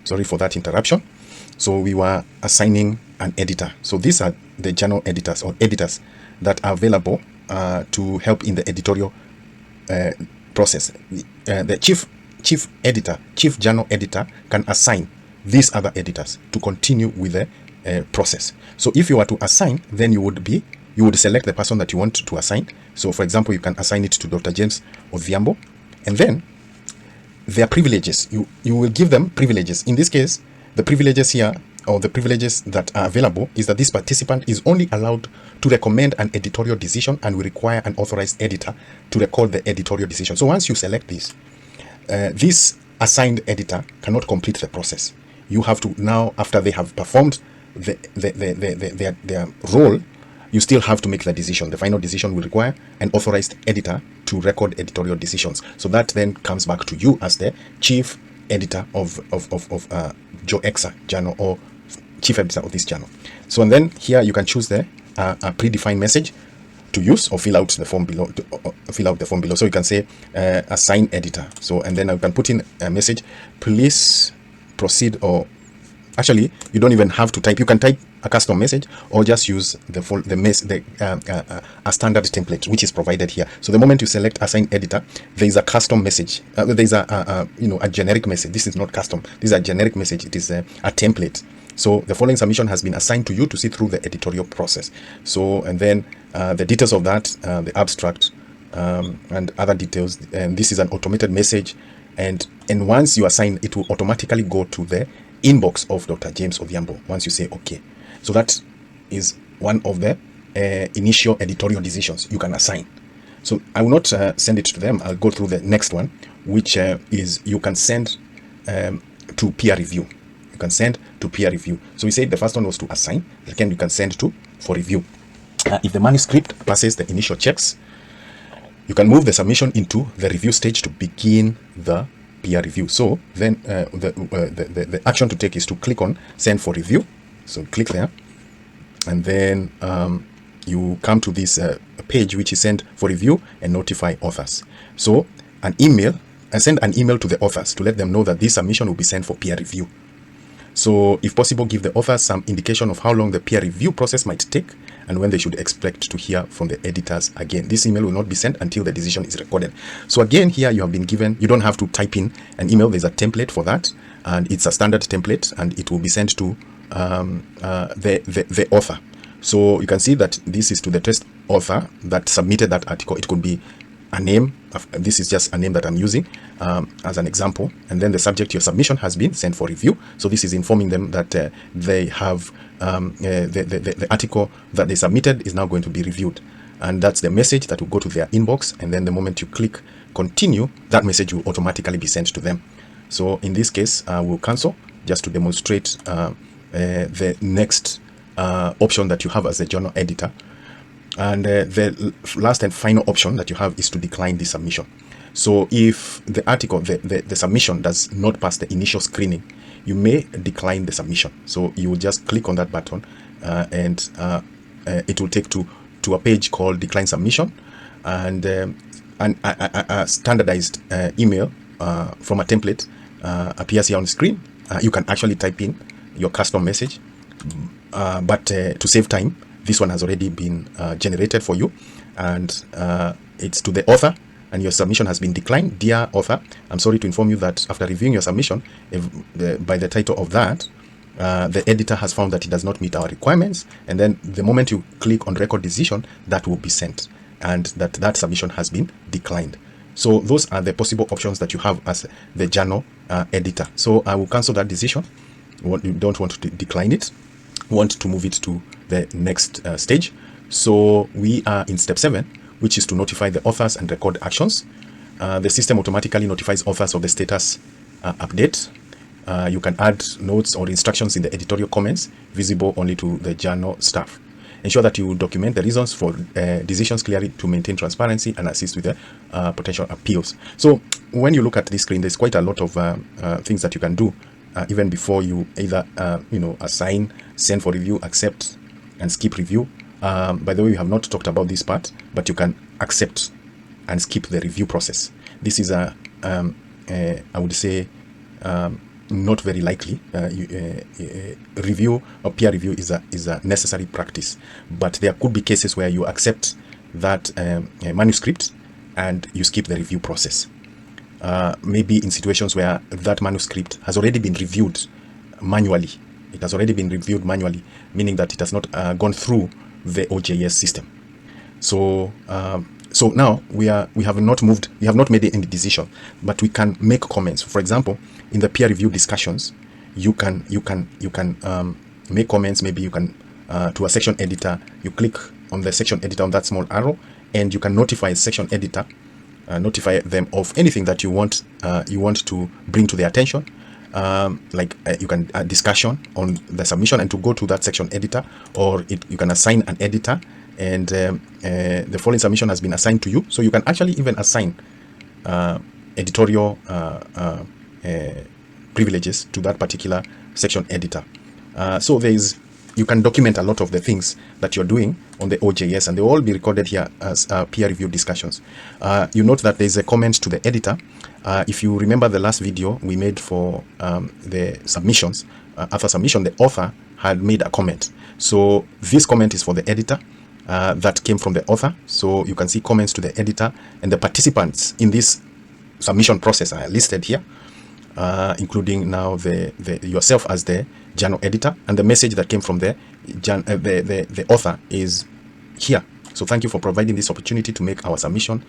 Sorry for that interruption. So we were assigning an editor. So these are the journal editors or editors that are available to help in the editorial process. The chief editor, chief journal editor can assign these other editors to continue with the process. So if you were to assign, then you would select the person that you want to assign. So for example, you can assign it to Dr. James Odhiambo, and then their privileges, you will give them privileges. In this case, the privileges here, or the privileges that are available, is that this participant is only allowed to recommend an editorial decision and will require an authorized editor to record the editorial decision. So once you select this, this assigned editor cannot complete the process. You have to now, after they have performed their role, you still have to make the decision. The final decision will require an authorized editor to record editorial decisions. So that then comes back to you as the chief editor of Joe Exa journal, or chief editor of this journal. So, and then here you can choose the a predefined message to use, or fill out the form below. So you can say assign editor. So, and then you can put in a message, please proceed, or actually you don't even have to type. You can type a custom message, or just use a standard template which is provided here. So the moment you select assign editor, there is a custom message. There is a generic message. This is not custom. This is a generic message. It is a template. So the following submission has been assigned to you to see through the editorial process. So, and then the details of that, the abstract, and other details. And this is an automated message, and once you assign, it will automatically go to the inbox of Dr. James Odhiambo once you say okay. So that is one of the initial editorial decisions you can assign. So I will not send it to them. I'll go through the next one, which is you can send to peer review. You can send to peer review. So we said the first one was to assign. The second you can send to for review. If the manuscript passes the initial checks, you can move the submission into the review stage to begin the peer review. So then the action to take is to click on send for review. So click there, and then you come to this page which is send for review and notify authors. So an email, and send an email to the authors to let them know that this submission will be sent for peer review. So if possible, give the authors some indication of how long the peer review process might take and when they should expect to hear from the editors again. This email will not be sent until the decision is recorded. So again, here you have been given, you don't have to type in an email. There's a template for that, and it's a standard template, and it will be sent to the author. So you can see that this is to the test author that submitted that article. It could be a name. This is just a name that I'm using as an example, and then the subject, your submission has been sent for review. So this is informing them that they have the article that they submitted is now going to be reviewed, and that's the message that will go to their inbox. And then the moment you click continue, that message will automatically be sent to them. So in this case, we'll cancel just to demonstrate the next option that you have as a journal editor. And the last and final option that you have is to decline the submission. So if the article, the submission does not pass the initial screening, you may decline the submission. So you will just click on that button, and it will take to a page called decline submission, and a standardized email from a template appears here on the screen. You can actually type in your custom message, but to save time, this one has already been generated for you, and it's to the author, and your submission has been declined. Dear author, I'm sorry to inform you that after reviewing your submission, by the title of that, the editor has found that it does not meet our requirements, and then the moment you click on record decision, that will be sent, and that submission has been declined. So those are the possible options that you have as the journal editor. So I will cancel that decision. You don't want to decline it, want to move it to the next stage. So we are in step 7, which is to notify the authors and record actions. The system automatically notifies authors of the status update. You can add notes or instructions in the editorial comments visible only to the journal staff. Ensure that you document the reasons for decisions clearly to maintain transparency and assist with the potential appeals. So when you look at this screen, there's quite a lot of things that you can do even before you either assign, send for review, accept, and skip review. By the way, we have not talked about this part, but you can accept and skip the review process. This is I would say not very likely. Review or peer review is a necessary practice, but there could be cases where you accept that manuscript and you skip the review process. Maybe in situations where that manuscript has already been reviewed manually. It has already been reviewed manually, meaning that it has not gone through the OJS system. So so now we have not made any decision, but we can make comments. For example, in the peer review discussions, you can make comments. Maybe you can to a section editor. You click on the section editor on that small arrow, and you can notify section editor, notify them of anything that you want to bring to their attention. You can discussion on the submission and to go to that section editor, or you can assign an editor, and the following submission has been assigned to you. So you can actually even assign editorial privileges to that particular section editor. So you can document a lot of the things that you're doing on the OJS, and they will all be recorded here as peer review discussions. You note that there's a comment to the editor. If you remember the last video we made for the submissions, after submission, the author had made a comment. So this comment is for the editor. That came from the author. So you can see comments to the editor, and the participants in this submission process are listed here, including now yourself as the journal editor, and the message that came from the author is here. So thank you for providing this opportunity to make our submission.